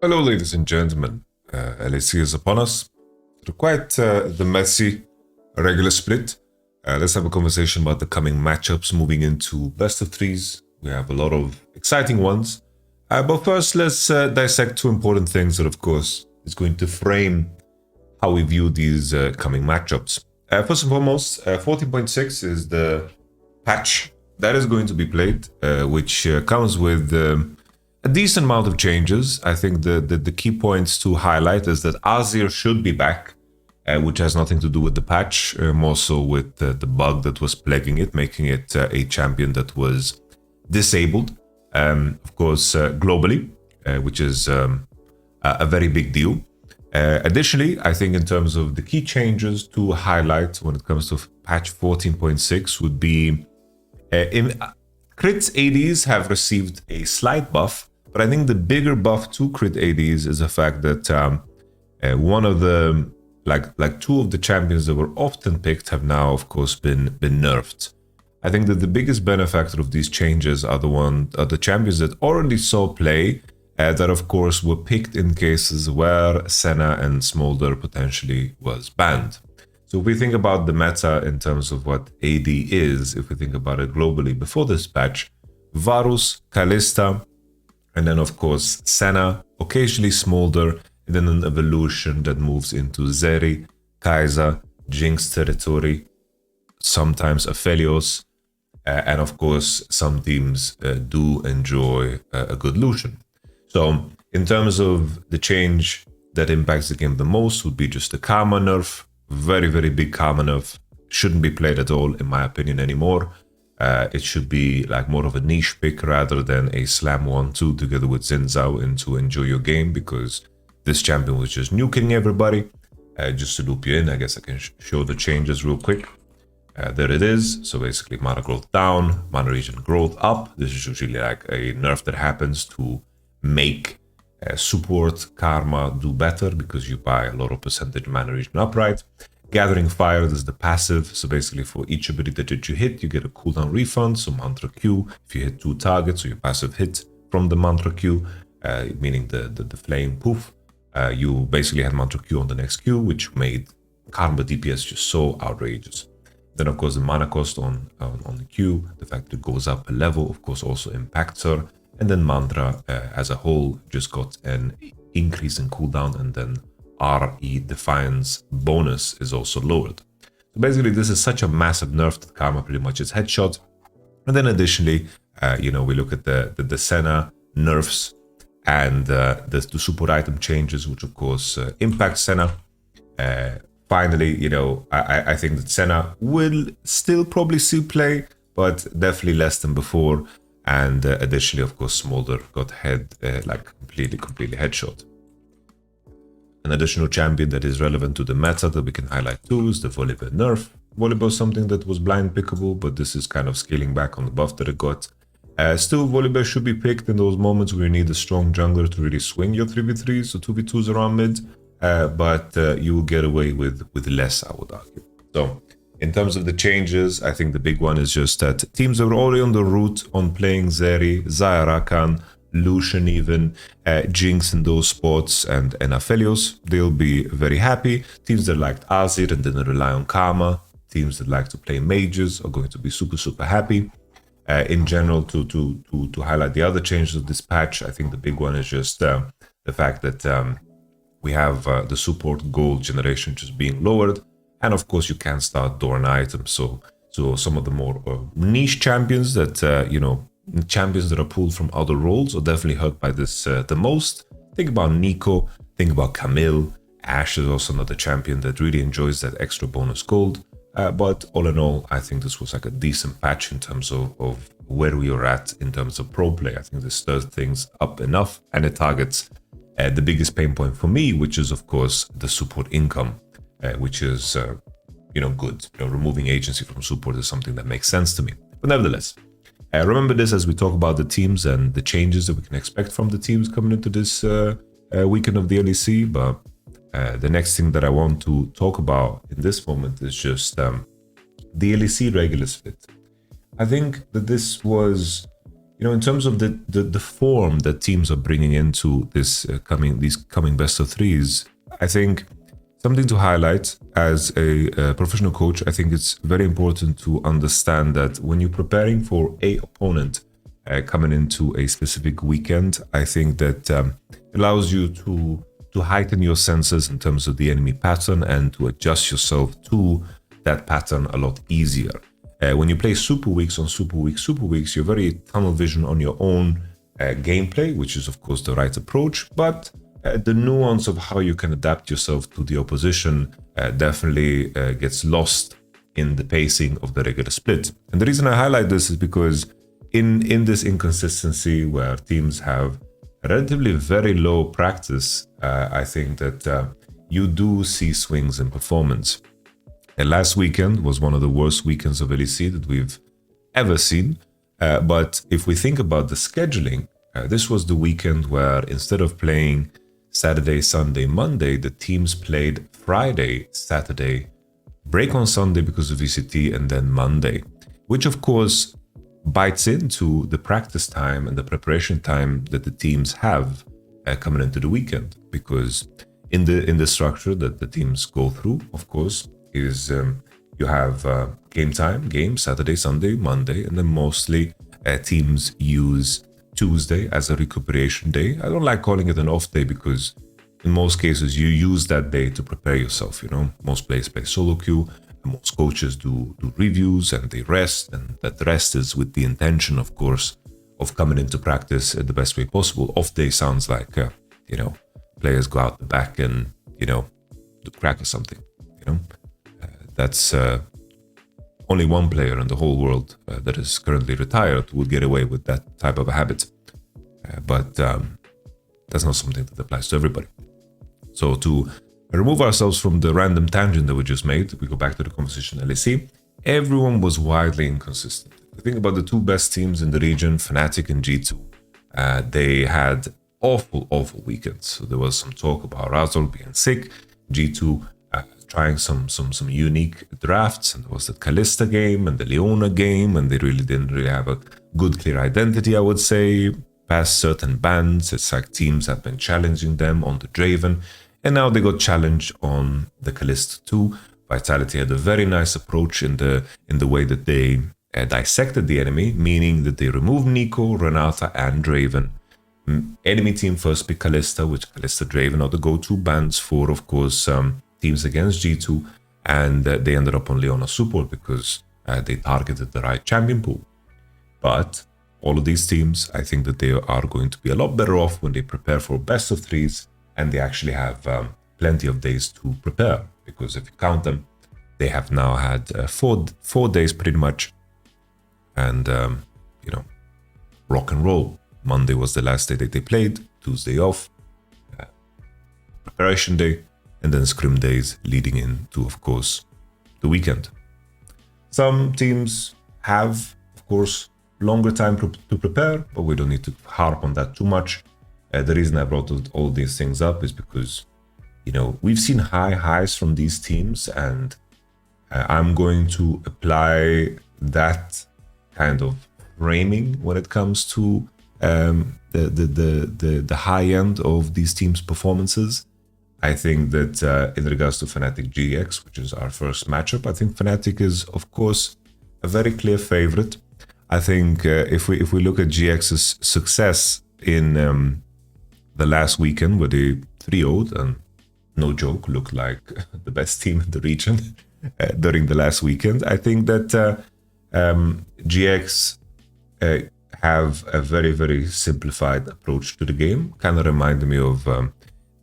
Hello, ladies and gentlemen. LEC is upon us. Quite the messy regular split. Let's have a conversation about the coming matchups moving into best of threes. We have a lot of exciting ones. But first, let's dissect two important things that, of course, is going to frame how we view these coming matchups. First and foremost, 14.6 is the patch that is going to be played, which comes with a decent amount of changes. I think the key points to highlight is that Azir should be back, which has nothing to do with the patch, more so with the bug that was plaguing it, making it a champion that was disabled, of course, globally, which is a very big deal. Additionally, I think in terms of the key changes to highlight when it comes to patch 14.6 would be crit ADs have received a slight buff, but I think the bigger buff to crit ADs is the fact that one of the like two of the champions that were often picked have now, of course, been nerfed. I think that the biggest benefactor of these changes are the champions that already saw play, that of course were picked in cases where Senna and Smolder potentially was banned. So if we think about the meta in terms of what AD is, if we think about it globally before this patch, Varus, Kalista, and then of course Senna, occasionally Smolder, and then an evolution that moves into Zeri, Kai'Sa, Jinx territory, sometimes Aphelios, and of course some teams do enjoy a good Lucian. So in terms of the change that impacts the game the most would be just the Karma nerf. Very, very big Karma nerf. Shouldn't be played at all, in my opinion, anymore. It should be like more of a niche pick rather than a slam 1-2 together with Xin Zhao and to enjoy your game, because this champion was just nuking everybody. Just to loop you in, I guess I can show the changes real quick. There it is. So basically mana growth down, mana region growth up. This is usually like a nerf that happens to make support Karma do better because you buy a lot of percentage mana region upright. Gathering Fire, this is the passive. So basically for each ability that you hit, you get a cooldown refund. So mantra Q, if you hit 2 targets, so your passive hit from the mantra Q, meaning the flame poof, you basically had mantra Q on the next Q, which made Karma DPS just so outrageous. Then of course the mana cost on the Q, the fact that it goes up a level, of course also impacts her. And then Mantra as a whole just got an increase in cooldown, and then RE Defiance bonus is also lowered. So basically this is such a massive nerf that Karma pretty much is headshot. And then additionally, we look at the Senna nerfs and the support item changes, which of course impact Senna. Finally, I think that Senna will still probably see play, but definitely less than before. And additionally, of course, Smolder got completely headshot. An additional champion that is relevant to the meta that we can highlight too is the Volibear nerf. Volibear is something that was blind pickable, but this is kind of scaling back on the buff that it got. Still, Volibear should be picked in those moments where you need a strong jungler to really swing your 3v3s or 2v2s around mid, but you will get away with less, I would argue. So in terms of the changes, I think the big one is just that teams that were already on the route on playing Zeri, Xayah Rakan, Lucian even, Jinx in those spots, and Aphelios, they'll be very happy. Teams that liked Azir and didn't rely on Karma, teams that like to play mages are going to be super, super happy. In general, to highlight the other changes of this patch, I think the big one is just the fact that we have the support gold generation just being lowered. And of course, you can start Dorn items. So some of the more niche champions that, champions that are pulled from other roles are definitely hurt by this the most. Think about Nico, think about Camille. Ashe is also another champion that really enjoys that extra bonus gold. But all in all, I think this was like a decent patch in terms of where we are at in terms of pro play. I think this stirs things up enough, and it targets the biggest pain point for me, which is, of course, the support income. Which is, good. Removing agency from support is something that makes sense to me. But nevertheless, remember this as we talk about the teams and the changes that we can expect from the teams coming into this weekend of the LEC. But the next thing that I want to talk about in this moment is just the LEC regular split. I think that this was in terms of the form that teams are bringing into these coming best of threes, I think something to highlight as a professional coach. I think it's very important to understand that when you're preparing for a opponent coming into a specific weekend, I think that allows you to heighten your senses in terms of the enemy pattern and to adjust yourself to that pattern a lot easier. When you play super weeks on super weeks, you're very tunnel vision on your own gameplay, which is of course the right approach, but the nuance of how you can adapt yourself to the opposition definitely gets lost in the pacing of the regular split. And the reason I highlight this is because in this inconsistency where teams have relatively very low practice, I think that you do see swings in performance. And last weekend was one of the worst weekends of LEC that we've ever seen. But if we think about the scheduling, this was the weekend where instead of playing Saturday, Sunday, Monday, the teams played Friday, Saturday, break on Sunday because of VCT, and then Monday, which of course bites into the practice time and the preparation time that the teams have coming into the weekend. Because in the structure that the teams go through, of course, is you have game Saturday, Sunday, Monday, and then mostly teams use Tuesday as a recuperation day. I don't like calling it an off day because in most cases you use that day to prepare yourself. Most players play solo queue, and most coaches do reviews and they rest, and that rest is with the intention, of course, of coming into practice the best way possible. Off day sounds like players go out the back and do crack or something. That's only one player in the whole world that is currently retired would get away with that type of a habit. But that's not something that applies to everybody. So to remove ourselves from the random tangent that we just made, we go back to the conversation LEC. Everyone was wildly inconsistent. I think about the two best teams in the region, Fnatic and G2. They had awful weekends. So there was some talk about Razor being sick, G2 trying some unique drafts, and there was the Kalista game and the Leona game, and they didn't really have a good clear identity, I would say. Past certain bans, it's like teams have been challenging them on the Draven, and now they got challenged on the Kalista too. Vitality had a very nice approach in the way that they dissected the enemy, meaning that they removed Nico, Renata, and Draven. Enemy team first pick Kalista, which Kalista Draven are the go-to bans for, of course, teams against G2, and they ended up on Leona support because they targeted the right champion pool. But all of these teams, I think that they are going to be a lot better off when they prepare for best of threes and they actually have plenty of days to prepare, because if you count them, they have now had 4 days pretty much, and rock and roll. Monday was the last day that they played, Tuesday off, preparation day, and then scrim days leading into, of course, the weekend. Some teams have, of course, longer time to prepare, but we don't need to harp on that too much. The reason I brought all these things up is because, we've seen high highs from these teams, and I'm going to apply that kind of framing when it comes to the high end of these teams' performances. I think that in regards to Fnatic GX, which is our first matchup, I think Fnatic is, of course, a very clear favorite. I think if we look at GX's success in the last weekend where they 3-0'd and no joke looked like the best team in the region during the last weekend, I think that GX have a very, very simplified approach to the game. Kind of reminded me of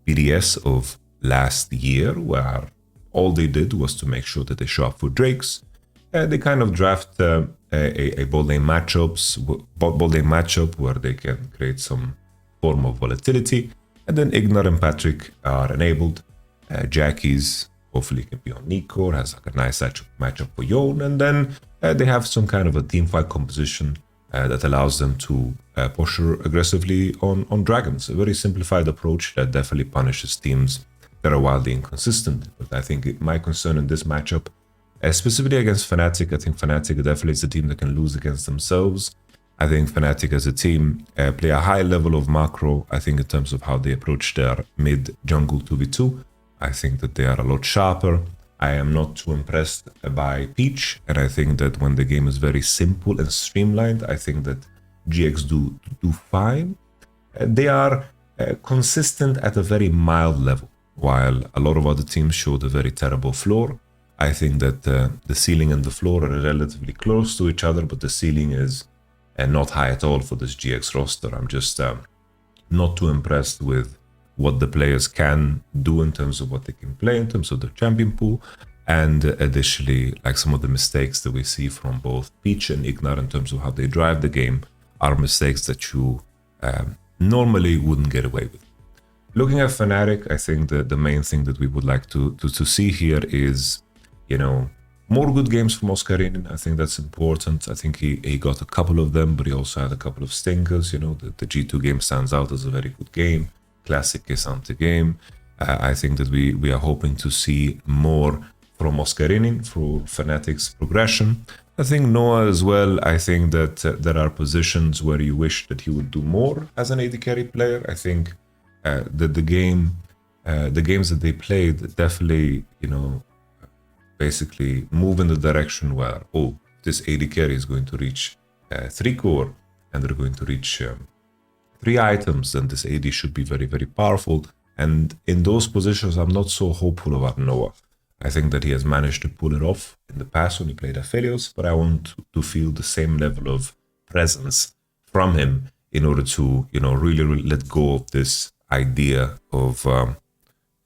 BDS of last year, where all they did was to make sure that they show up for Drakes. They kind of draft a bot lane matchup where they can create some form of volatility, and then Ignar and Patrick are enabled. Jackie's hopefully can be on Nico, has like a nice matchup for Yon, and then they have some kind of a teamfight composition that allows them to push aggressively on dragons. A very simplified approach that definitely punishes teams that are wildly inconsistent. But I think my concern in this matchup, specifically against Fnatic, I think Fnatic definitely is a team that can lose against themselves. I think Fnatic as a team play a high level of macro. I think in terms of how they approach their mid jungle 2v2, I think that they are a lot sharper. I am not too impressed by Peach, and I think that when the game is very simple and streamlined, I think that GX do fine. They are consistent at a very mild level, while a lot of other teams showed a very terrible floor. I think that the ceiling and the floor are relatively close to each other, but the ceiling is not high at all for this GX roster. I'm just not too impressed with what the players can do in terms of what they can play, in terms of their champion pool, and additionally, like some of the mistakes that we see from both Peach and Ignar in terms of how they drive the game are mistakes that you normally wouldn't get away with. Looking at Fnatic, I think that the main thing that we would like to see here is, you know, more good games from Oscarinin. I think that's important. I think he got a couple of them, but he also had a couple of stinkers. You know, the G2 game stands out as a very good game. Classic Kesante game. I think that we are hoping to see more from Oscarinin for Fnatic's progression. I think Noah as well. I think that there are positions where you wish that he would do more as an AD carry player. I think that the games that they played definitely, you know, basically move in the direction where, oh, this AD carry is going to reach 3 core and they're going to reach 3 items, then this AD should be very, very powerful. And in those positions, I'm not so hopeful about Noah. I think that he has managed to pull it off in the past when he played Aphelios, but I want to feel the same level of presence from him in order to, you know, really let go of this idea of,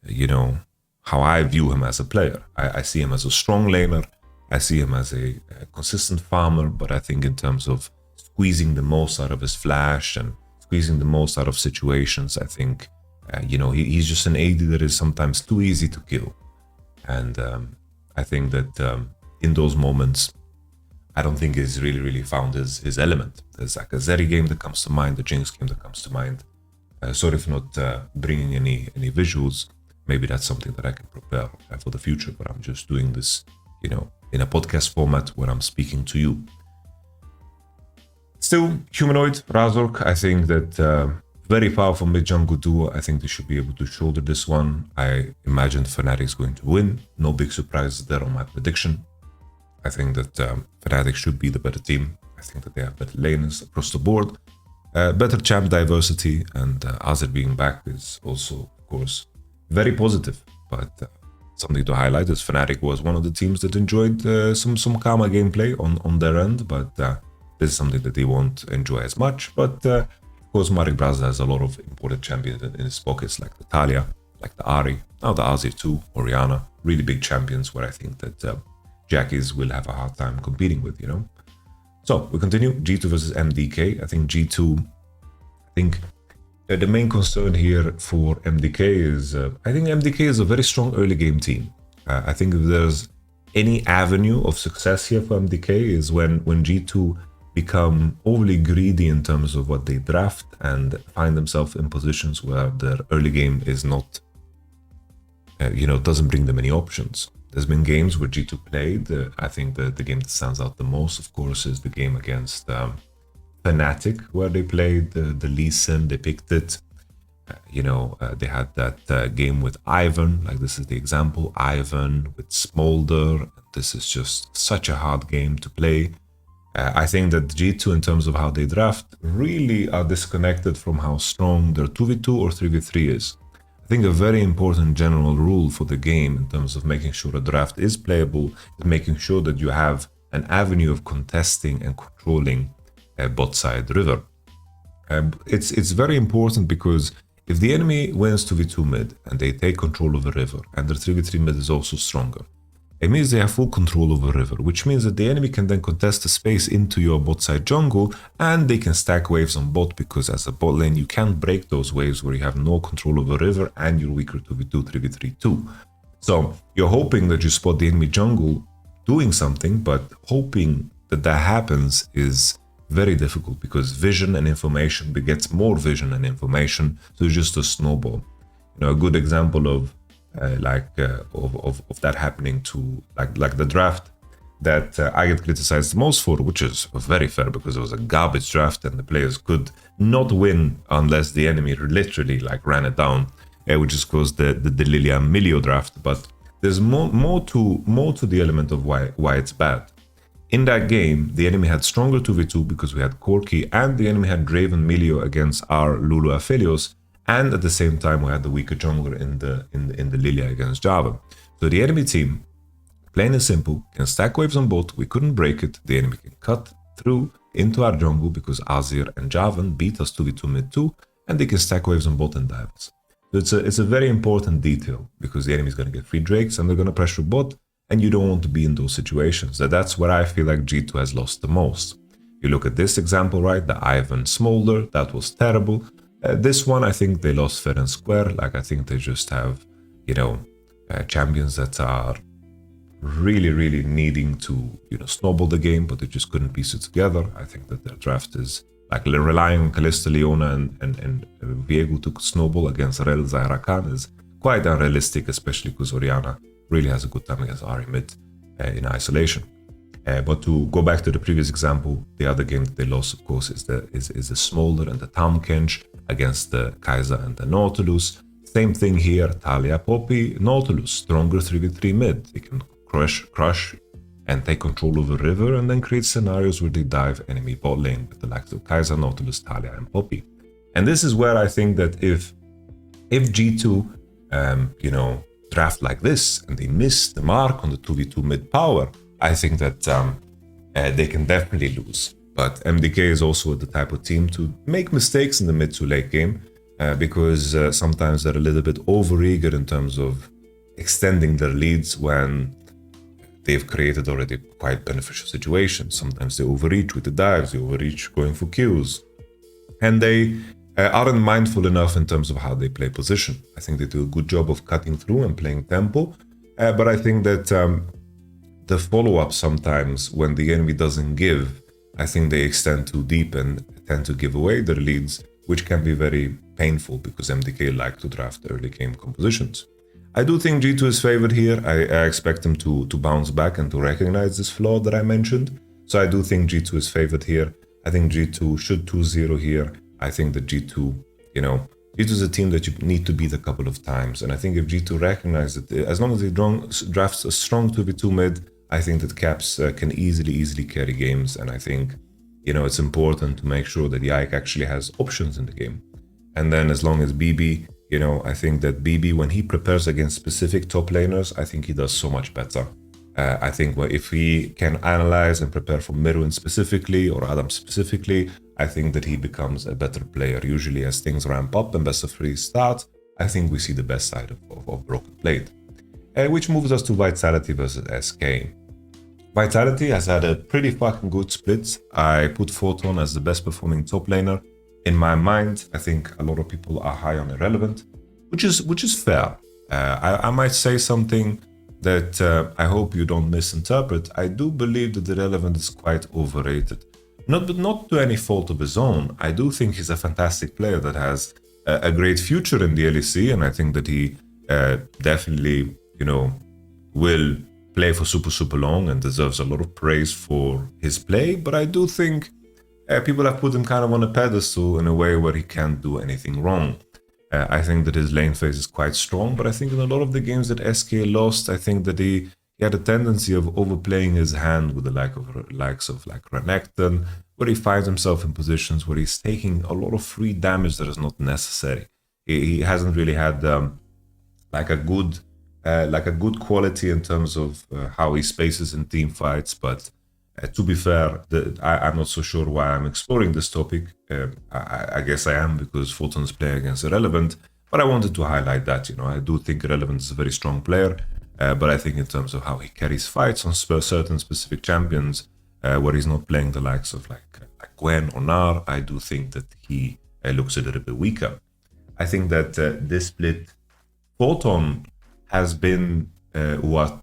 you know, how I view him as a player. I see him as a strong laner. I see him as a consistent farmer, but I think in terms of squeezing the most out of his flash and squeezing the most out of situations, I think, you know, he's just an AD that is sometimes too easy to kill. And I think that in those moments, I don't think he's really found his element. There's like a Zeri game that comes to mind, the Jinx game that comes to mind. Sorry for not bringing any visuals. Maybe that's something that I can prepare for the future, but I'm just doing this, you know, in a podcast format where I'm speaking to you. Still, Humanoid, Razork, I think that very powerful mid-jungle duo. I think they should be able to shoulder this one. I imagine Fnatic is going to win. No big surprises there on my prediction. I think that Fnatic should be the better team. I think that they have better laners across the board. Better champ diversity, and Azir being back is also, of course, very positive. But something to highlight is Fnatic was one of the teams that enjoyed some Karma gameplay on their end, but this is something that they won't enjoy as much. But of course, Marek Brazza has a lot of important champions in his pockets, like the Talia, like the Ahri, now the Azir too, Orianna, really big champions where I think that Jackies will have a hard time competing with, you know. So we continue, G2 versus MDK. I think G2, the main concern here for MDK is, I think MDK is a very strong early game team. I think if there's any avenue of success here for MDK is when G2 become overly greedy in terms of what they draft and find themselves in positions where their early game is not, you know, doesn't bring them any options. There's been games where G2 played. I think the game that stands out the most, of course, is the game against Fnatic, where they played the Lee Sin. They picked it. You know, they had that game with Ivan. Like, this is the example. Ivan with Smolder. This is just such a hard game to play. I think that G2, in terms of how they draft, really are disconnected from how strong their 2v2 or 3v3 is. I think a very important general rule for the game in terms of making sure a draft is playable is making sure that you have an avenue of contesting and controlling a bot side river. It's very important because if the enemy wins 2v2 mid and they take control of the river and their 3v3 mid is also stronger, it means they have full control over river, which means that the enemy can then contest the space into your bot side jungle and they can stack waves on bot, because as a bot lane you can't break those waves where you have no control over river and you're weaker 2v2, 3v3 too. So you're hoping that you spot the enemy jungle doing something, but hoping that that happens is very difficult because vision and information begets more vision and information, so it's just a snowball. You know, a good example of that happening to like the draft that I get criticized the most for, which is very fair because it was a garbage draft and the players could not win unless the enemy literally like ran it down, which is caused the Lilia Milio draft. But there's more to the element of why it's bad. In that game, the enemy had stronger 2v2 because we had Corki, and the enemy had Draven Milio against our Lulu Aphelios, and at the same time we had the weaker jungler in the Lilia against Java. So the enemy team, plain and simple, can stack waves on bot. We couldn't break it. The enemy can cut through into our jungle because Azir and Javan beat us 2v2 mid 2, and they can stack waves on bot and dive us. So it's a very important detail because the enemy is going to get free drakes and they're going to pressure bot, and you don't want to be in those situations. That's where I feel like G2 has lost the most. You look at this example, right? The Ivan Smolder, that was terrible. This one, I think they lost fair and square. Like, I think they just have, champions that are really needing to, snowball the game, but they just couldn't piece it together. I think that their draft is like relying on Kalista, Leona, and Viego to snowball against Rel Zairakan is quite unrealistic, especially because Oriana really has a good time against Ahri mid in isolation. But to go back to the previous example, the other game that they lost, of course, is the Smolder and the Taumkench against the Kaiser and the Nautilus. Same thing here, Talia, Poppy, Nautilus, stronger 3v3 mid. They can crush and take control of the river and then create scenarios where they dive enemy bot lane with the likes of Kaiser, Nautilus, Talia, and Poppy. And this is where I think that if G2, draft like this and they miss the mark on the 2v2 mid power, I think that they can definitely lose. But MDK is also the type of team to make mistakes in the mid to late game because sometimes they're a little bit overeager in terms of extending their leads when they've created already quite beneficial situations. Sometimes they overreach with the dives, they overreach going for kills, and they aren't mindful enough in terms of how they play position. I think they do a good job of cutting through and playing tempo, but I think that the follow-up sometimes when the enemy doesn't give, I think they extend too deep and tend to give away their leads, which can be very painful because MDK like to draft early game compositions. I do think G2 is favored here. I expect them to bounce back and to recognize this flaw that I mentioned. So I do think G2 is favored here. I think G2 should 2-0 here. I think that G2, G2 is a team that you need to beat a couple of times. And I think if G2 recognizes it, as long as they drafts a strong 2v2 mid, I think that Caps can easily carry games. And I think, it's important to make sure that Yike actually has options in the game. And then as long as BB, I think that BB, when he prepares against specific top laners, I think he does so much better. I think if he can analyze and prepare for Mirwin specifically or Adam specifically, I think that he becomes a better player. Usually as things ramp up and best of 3 start, I think we see the best side of Broken Blade. Which moves us to Vitality versus SK. Vitality has had a pretty fucking good split. I put Photon as the best performing top laner. In my mind, I think a lot of people are high on Irrelevant, which is fair. I might say something that I hope you don't misinterpret. I do believe that Irrelevant is quite overrated. Not to any fault of his own. I do think he's a fantastic player that has a great future in the LEC, and I think that he definitely, will play for super long and deserves a lot of praise for his play. But I do think people have put him kind of on a pedestal in a way where he can't do anything wrong. I think that his lane phase is quite strong, but I think in a lot of the games that SK lost, I think that he had a tendency of overplaying his hand with the likes of Renekton, where he finds himself in positions where he's taking a lot of free damage that is not necessary. He hasn't really had a good quality in terms of how he spaces in team fights, but to be fair, I'm not so sure why I'm exploring this topic. I guess I am because Photon's playing against Irrelevant, but I wanted to highlight that. I do think Irrelevant is a very strong player, but I think in terms of how he carries fights on certain specific champions, where he's not playing the likes of like Gwen or Nar, I do think that he looks a little bit weaker. I think that this split, Photon has been what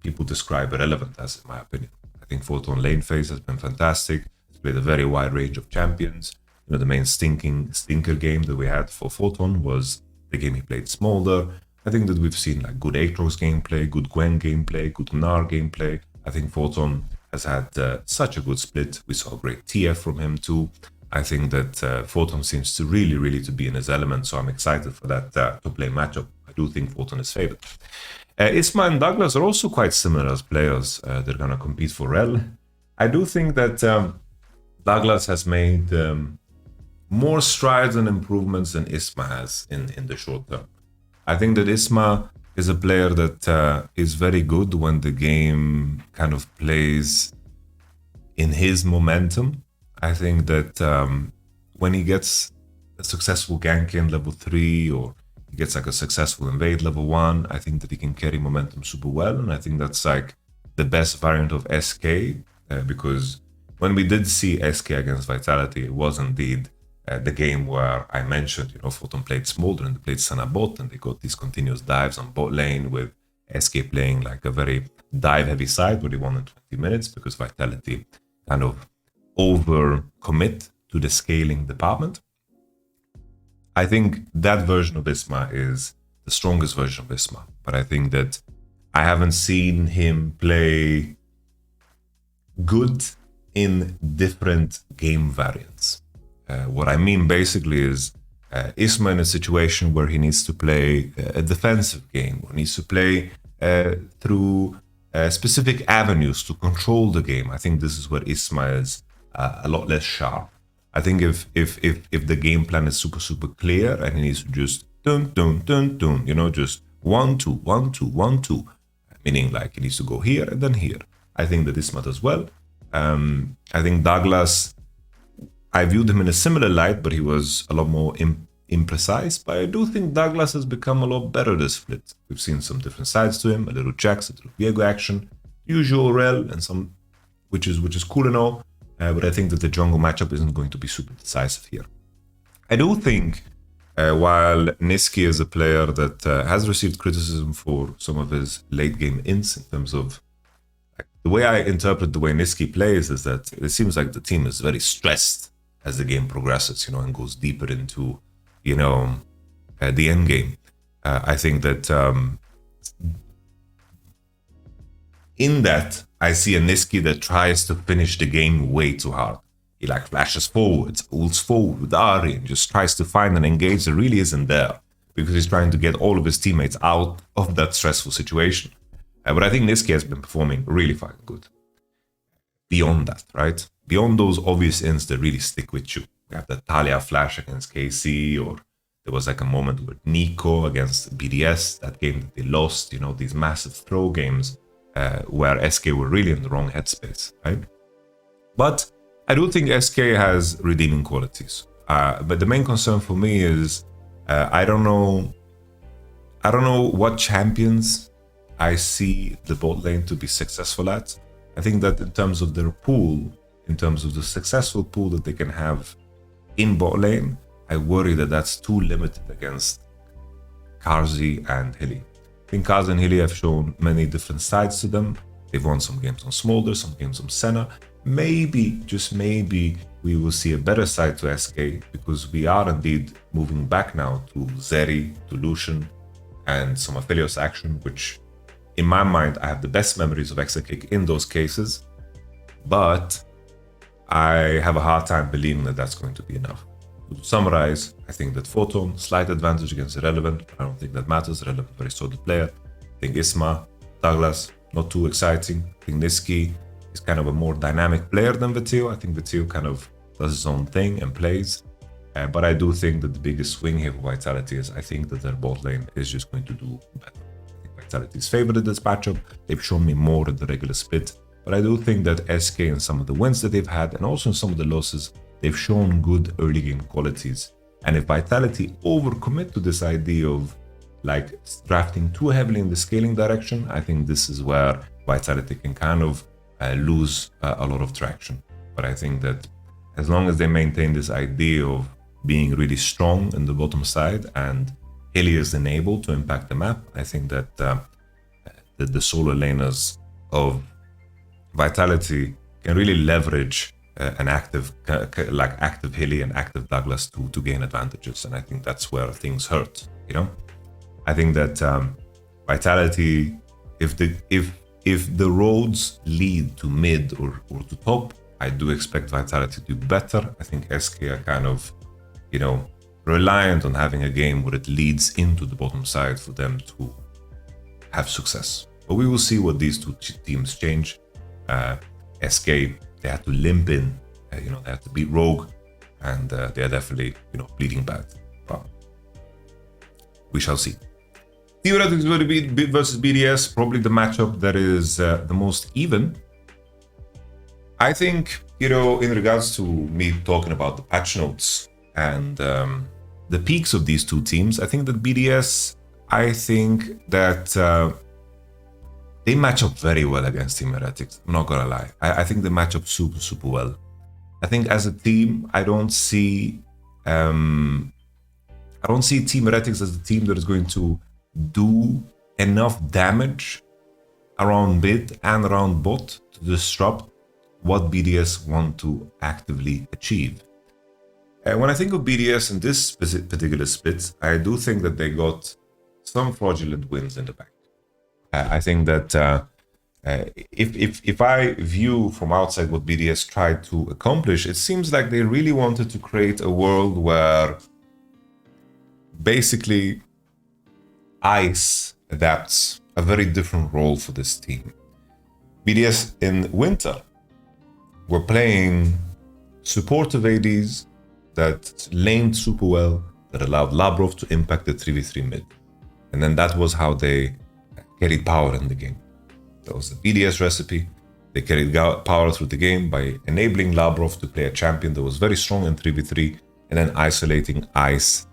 people describe Irrelevant as, in my opinion. I think Photon lane phase has been fantastic. He's played a very wide range of champions. The main stinker game that we had for Photon was the game he played Smolder. I think that we've seen good Aatrox gameplay, good Gwen gameplay, good Gnar gameplay. I think Photon has had such a good split. We saw a great TF from him too. I think that Photon seems to really to be in his element, so I'm excited for that to-play matchup. I do think Photon is favored. Isma and Douglas are also quite similar as players. They're going to compete for Rel. I do think that Douglas has made more strides and improvements than Isma has in the short term. I think that Isma is a player that is very good when the game kind of plays in his momentum. I think that when he gets a successful gank in level 3 or he gets like a successful invade level 1, I think that he can carry momentum super well. And I think that's like the best variant of SK because when we did see SK against Vitality, it was indeed the game where I mentioned, Photon played Smolder and they played Senna bot and they got these continuous dives on bot lane with SK playing like a very dive heavy side where they won in 20 minutes because Vitality kind of over commit to the scaling department. I think that version of Isma is the strongest version of Isma, but I think that I haven't seen him play good in different game variants. What I mean basically is Isma in a situation where he needs to play a defensive game, or needs to play through specific avenues to control the game. I think this is where Isma is a lot less sharp. I think if the game plan is super clear and he needs to just just 1 2 1 2 1 2, meaning like he needs to go here and then here. I think that Isma does well. I think Douglas, I viewed him in a similar light, but he was a lot more imprecise. But I do think Douglas has become a lot better this split. We've seen some different sides to him, a little Jax, a little Viego action, usual Rel, and some which is cool and all. But I think that the jungle matchup isn't going to be super decisive here. I do think while Niski is a player that has received criticism for some of his late game ints in terms of the way I interpret the way Niski plays is that it seems like the team is very stressed as the game progresses, and goes deeper into, the end game. I think that in that, I see a Niski that tries to finish the game way too hard. He like flashes forwards, ults forward with Ari, and just tries to find an engage that really isn't there because he's trying to get all of his teammates out of that stressful situation. But I think Niski has been performing really fucking good. Beyond that, right? Beyond those obvious ins that really stick with you. We have the Talia flash against KC, or there was like a moment with Nico against BDS, that game that they lost, these massive throw games where SK were really in the wrong headspace, right? But I do think SK has redeeming qualities. But the main concern for me is I don't know what champions I see the bot lane to be successful at. I think that in terms of their pool, in terms of the successful pool that they can have in bot lane, I worry that that's too limited against Karzi and Hilly. I think Karzi and Hilly have shown many different sides to them. They've won some games on Smolder, some games on Senna. Maybe, just maybe, we will see a better side to SK because we are indeed moving back now to Zeri, to Lucian, and some Aphelios action, which in my mind, I have the best memories of Exakick in those cases, but I have a hard time believing that that's going to be enough. To summarize, I think that Photon, slight advantage against Irrelevant. I don't think that matters. Irrelevant, very solid player. I think Isma, Douglas, not too exciting. I think Niski is kind of a more dynamic player than Viteo. I think Viteo kind of does his own thing and plays. But I do think that the biggest swing here for Vitality is I think that their bot lane is just going to do better. I think Vitality is favored in this matchup. They've shown me more in the regular split. But I do think that SK in some of the wins that they've had and also in some of the losses, they've shown good early game qualities. And if Vitality overcommit to this idea of like drafting too heavily in the scaling direction, I think this is where Vitality can kind of lose a lot of traction. But I think that as long as they maintain this idea of being really strong in the bottom side and Hilly is enabled to impact the map, I think that the solo laners of Vitality can really leverage an active Hilly and active Douglas to gain advantages, and I think that's where things hurt. I think that Vitality, if If the roads lead to mid or to top, I do expect Vitality to do better. I think SK are kind of, reliant on having a game where it leads into the bottom side for them to have success. But we will see what these two teams change. SK, they had to limp in, they had to beat Rogue, and they are definitely, bleeding bad. But we shall see. Fnatic versus BDS, probably the matchup that is the most even. I think, in regards to me talking about the patch notes and the peaks of these two teams, I think that BDS, I think that they match up very well against Team Heretics. I'm not gonna lie. I think they match up super, super well. I think as a team, I don't see Team Heretics as a team that is going to do enough damage around mid and around bot to disrupt what BDS want to actively achieve. When I think of BDS in this particular split, I do think that they got some fraudulent wins in the back. I think that if I view from outside what BDS tried to accomplish, it seems like they really wanted to create a world where basically Ice adapts a very different role for this team. BDS in winter were playing supportive ADs that laned super well, that allowed Labrov to impact the 3v3 mid. And then that was how they carried power in the game. That was the BDS recipe. They carried power through the game by enabling Labrov to play a champion that was very strong in 3v3 and then isolating Ice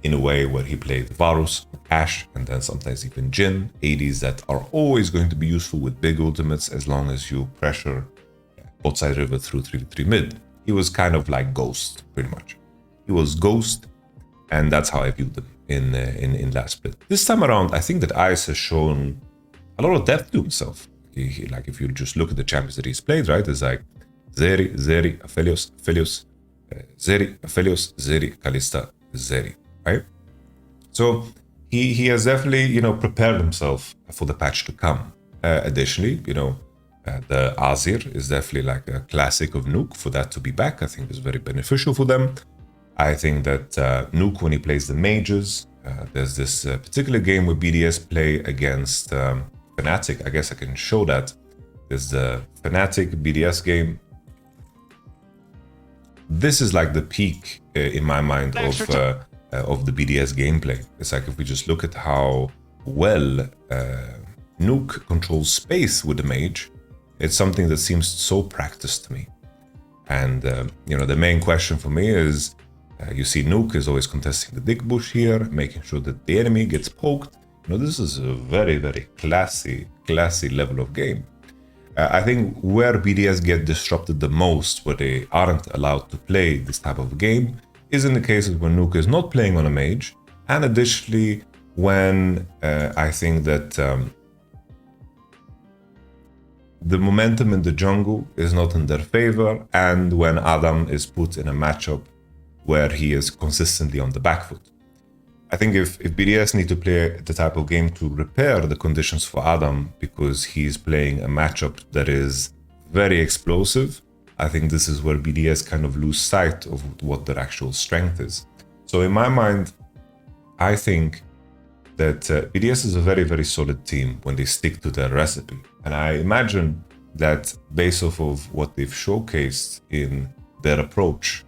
in a way where he played Varus, Ashe, and then sometimes even Jhin, ADs that are always going to be useful with big ultimates as long as you pressure bot side river through 3v3 mid. He was kind of like Ghost, pretty much. He was Ghost, and that's how I viewed him in last split. This time around, I think that Ice has shown a lot of depth to himself. Like if you just look at the champions that he's played, right? It's like Zeri, Aphelios, Zeri, Aphelios, Zeri, Kalista, Zeri, right? So he has definitely, prepared himself for the patch to come. Additionally, the Azir is definitely like a classic of Nuke. For that to be back, I think is very beneficial for them. I think that Nuke, when he plays the mages, there's this particular game where BDS play against Fnatic. I guess I can show that. There's the Fnatic BDS game. This is like the peak in my mind of the BDS gameplay. It's like if we just look at how well Nuke controls space with the mage, it's something that seems so practiced to me. And, the main question for me is, you see Nuke is always contesting the dick bush here, making sure that the enemy gets poked. This is a very, very classy level of game. I think where BDS get disrupted the most, where they aren't allowed to play this type of game, is in the cases when Nuke is not playing on a mage, and additionally when I think that the momentum in the jungle is not in their favor, and when Adam is put in a matchup where he is consistently on the back foot. I think if BDS need to play the type of game to repair the conditions for Adam because he's playing a matchup that is very explosive, I think this is where BDS kind of lose sight of what their actual strength is. So in my mind, I think that BDS is a very, very solid team when they stick to their recipe. And I imagine that based off of what they've showcased in their approach,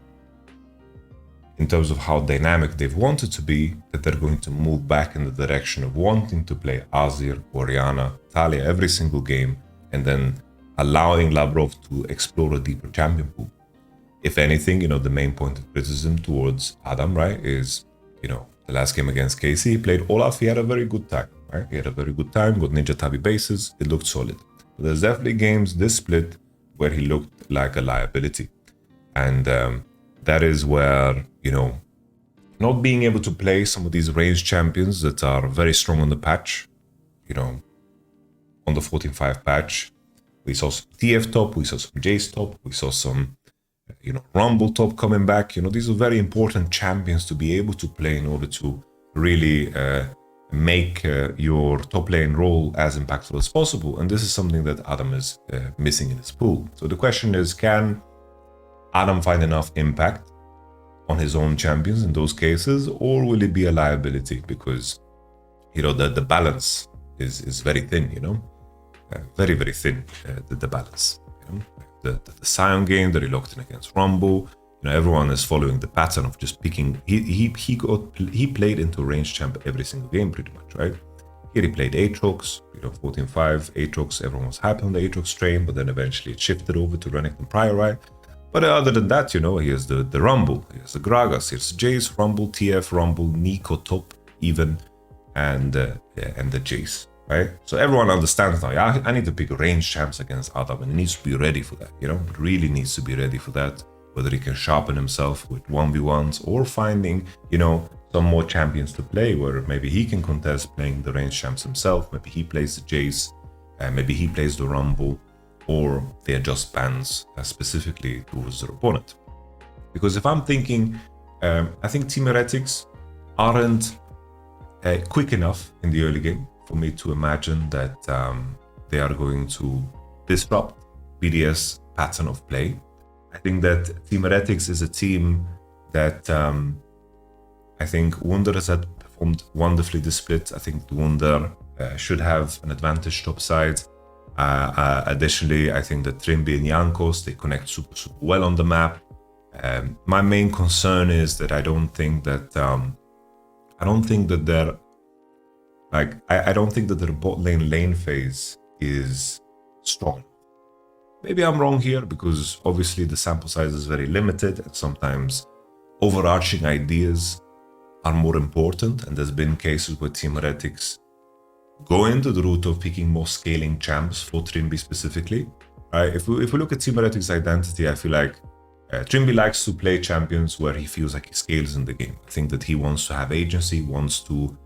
in terms of how dynamic they've wanted to be, that they're going to move back in the direction of wanting to play Azir, Orianna, Talia every single game, and then allowing Labrov to explore a deeper champion pool. If anything, the main point of criticism towards Adam, right, is, the last game against KC, he played Olaf, he had a very good time, right? He had a very good time, got Ninja Tabi bases, it looked solid. But there's definitely games this split where he looked like a liability. And that is where, not being able to play some of these ranged champions that are very strong on the patch, on the 14.5 patch, we saw some TF top, we saw some Jace top, we saw some, Rumble top coming back. These are very important champions to be able to play in order to really make your top lane role as impactful as possible. And this is something that Adam is missing in his pool. So the question is, can Adam find enough impact on his own champions in those cases, or will it be a liability? Because, you know, the balance is very thin, you know, very, very thin, the balance. You know? The Sion game, the Reluctant against Rumble, you know, everyone is following the pattern of just picking. He played into range champ every single game, pretty much, right? Here he played Aatrox, you know, 14-5, Aatrox. Everyone was happy on the Aatrox train, but then eventually it shifted over to Renekton Prior, right? But other than that, you know, here's the Rumble, here's the Gragas, here's Jace, Rumble, TF, Rumble, Nico top even, and the Jace, right? So everyone understands now, yeah, I need to pick range champs against Adam, and he needs to be ready for that, you know, really needs to be ready for that. Whether he can sharpen himself with 1v1s or finding, you know, some more champions to play where maybe he can contest playing the range champs himself. Maybe he plays the Jace, maybe he plays the Rumble, or they adjust bans specifically towards their opponent. Because if I'm thinking, I think Team Heretics aren't quick enough in the early game for me to imagine that they are going to disrupt BDS pattern of play. I think that Team Heretics is a team that I think Wunder has had performed wonderfully this split. I think Wunder should have an advantage topside. Additionally, I think that Trimby and Jankos, they connect super well on the map. My main concern is that I don't think that their bot lane phase is strong. Maybe I'm wrong here, because obviously the sample size is very limited and sometimes overarching ideas are more important, and there's been cases where Team Heretics go into the route of picking more scaling champs for Trimby specifically. Right? If we look at Team Heretics' identity, I feel like Trimby likes to play champions where he feels like he scales in the game. I think that he wants to have agency, wants to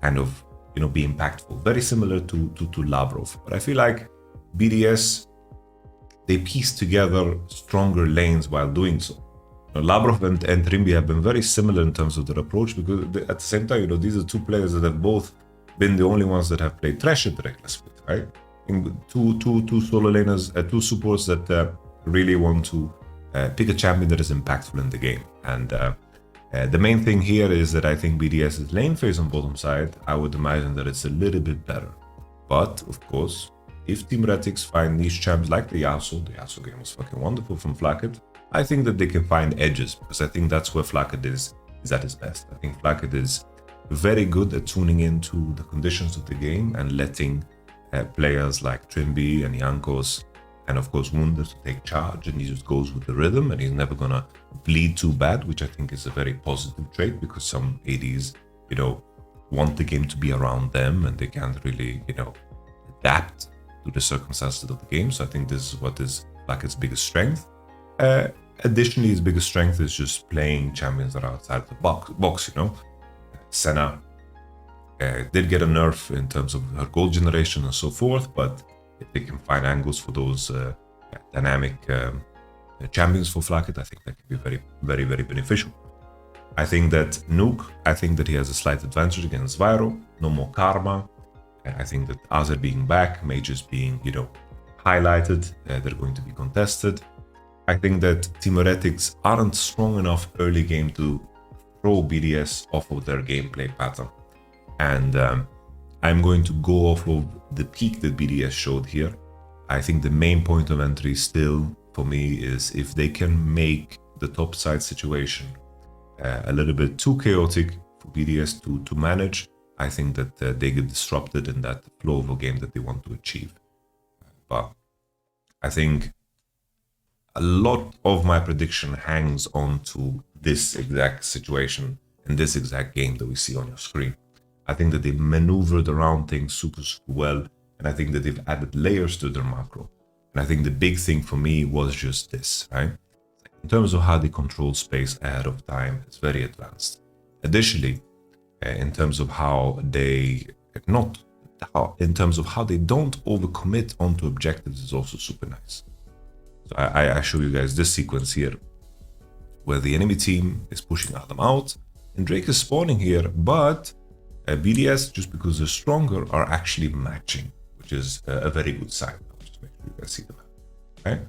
kind of, you know, be impactful. Very similar to Lavrov. But I feel like BDS, they piece together stronger lanes while doing so. You know, Lavrov and Trimby have been very similar in terms of their approach, because at the same time, you know, these are two players that have both been the only ones that have played Thresh at the regular split, right? In two solo laners, two supports that really want to pick a champion that is impactful in the game. And the main thing here is that I think BDS's lane phase on bottom side, I would imagine that it's a little bit better. But of course, if Team Heretics find niche champs like the Yasuo game was fucking wonderful from Flacket, I think that they can find edges, because I think that's where Flacket is at his best. I think Flacket is very good at tuning into the conditions of the game and letting players like Trimby and Jankos and of course Wunder to take charge, and he just goes with the rhythm and he's never gonna bleed too bad, which I think is a very positive trait, because some ADs, you know, want the game to be around them and they can't really, you know, adapt to the circumstances of the game. So I think this is what is Flacket's biggest strength. Additionally, his biggest strength is just playing champions that are outside the box, you know. Senna did get a nerf in terms of her gold generation and so forth, but if they can find angles for those dynamic champions for Flacket, I think that can be very, very, very beneficial. I think that Nuke, I think that he has a slight advantage against Vyro. No more Karma. I think that Azer being back, mages being, you know, highlighted, they're going to be contested. I think that Team Heretics aren't strong enough early game to throw BDS off of their gameplay pattern. And I'm going to go off of the peak that BDS showed here. I think the main point of entry still for me is if they can make the top side situation a little bit too chaotic for BDS to manage, I think that they get disrupted in that flow of a game that they want to achieve. But I think a lot of my prediction hangs on to this exact situation and this exact game that we see on your screen. I think that they've maneuvered around things super well, and I think that they've added layers to their macro. And I think the big thing for me was just this, right? In terms of how they control space ahead of time, it's very advanced. Additionally, in terms of how they don't overcommit onto objectives is also super nice. So I show you guys this sequence here, where the enemy team is pushing Adam out, and Drake is spawning here, but BDS, just because they're stronger, are actually matching, which is a very good sign. I'll just make sure you guys see the map. Okay?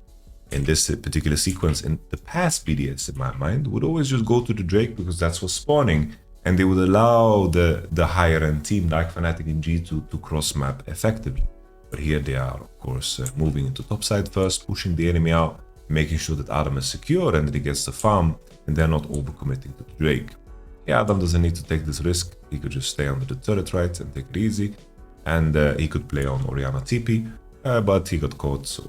In this particular sequence, in the past BDS, in my mind, would always just go to the Drake because that's what's spawning, and they would allow the higher end team like Fnatic and G2 to cross map effectively. But here they are, of course, moving into topside first, pushing the enemy out, making sure that Adam is secure and that he gets the farm, and they're not overcommitting to the Drake. Yeah, Adam doesn't need to take this risk. He could just stay under the turret right and take it easy, and he could play on Orianna TP, but he got caught, so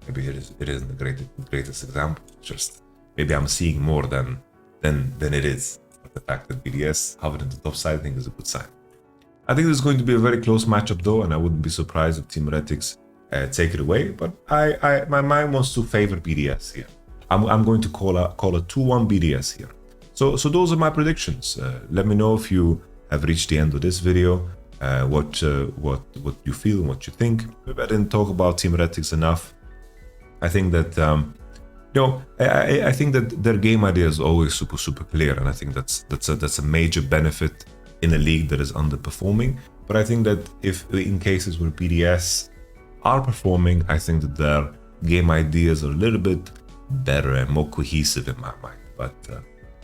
maybe it isn't the greatest example. It's just maybe I'm seeing more than it is. But the fact that BDS hovered into top side, I think, is a good sign. I think this is going to be a very close matchup though, and I wouldn't be surprised if Team Heretics take it away. But my mind wants to favor BDS here. I'm going to call a 2-1 BDS here. So those are my predictions. Let me know if you have reached the end of this video, what you feel and what you think. Maybe I didn't talk about Team Heretics enough. I think that I think that their game idea is always super clear, and I think that's a major benefit in a league that is underperforming. But I think that if in cases where BDS are performing, I think that their game ideas are a little bit better and more cohesive in my mind. But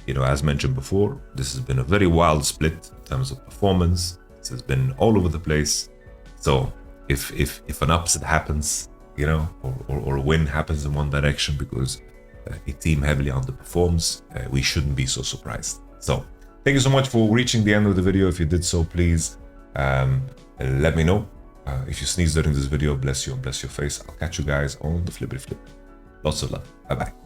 as mentioned before, this has been a very wild split in terms of performance. This has been all over the place. So if an upset happens, or a win happens in one direction because a team heavily underperforms, we shouldn't be so surprised. So thank you so much for reaching the end of the video. If you did so, please let me know. If you sneeze during this video, bless you and bless your face. I'll catch you guys on the flippity flip. Lots of love. Bye bye.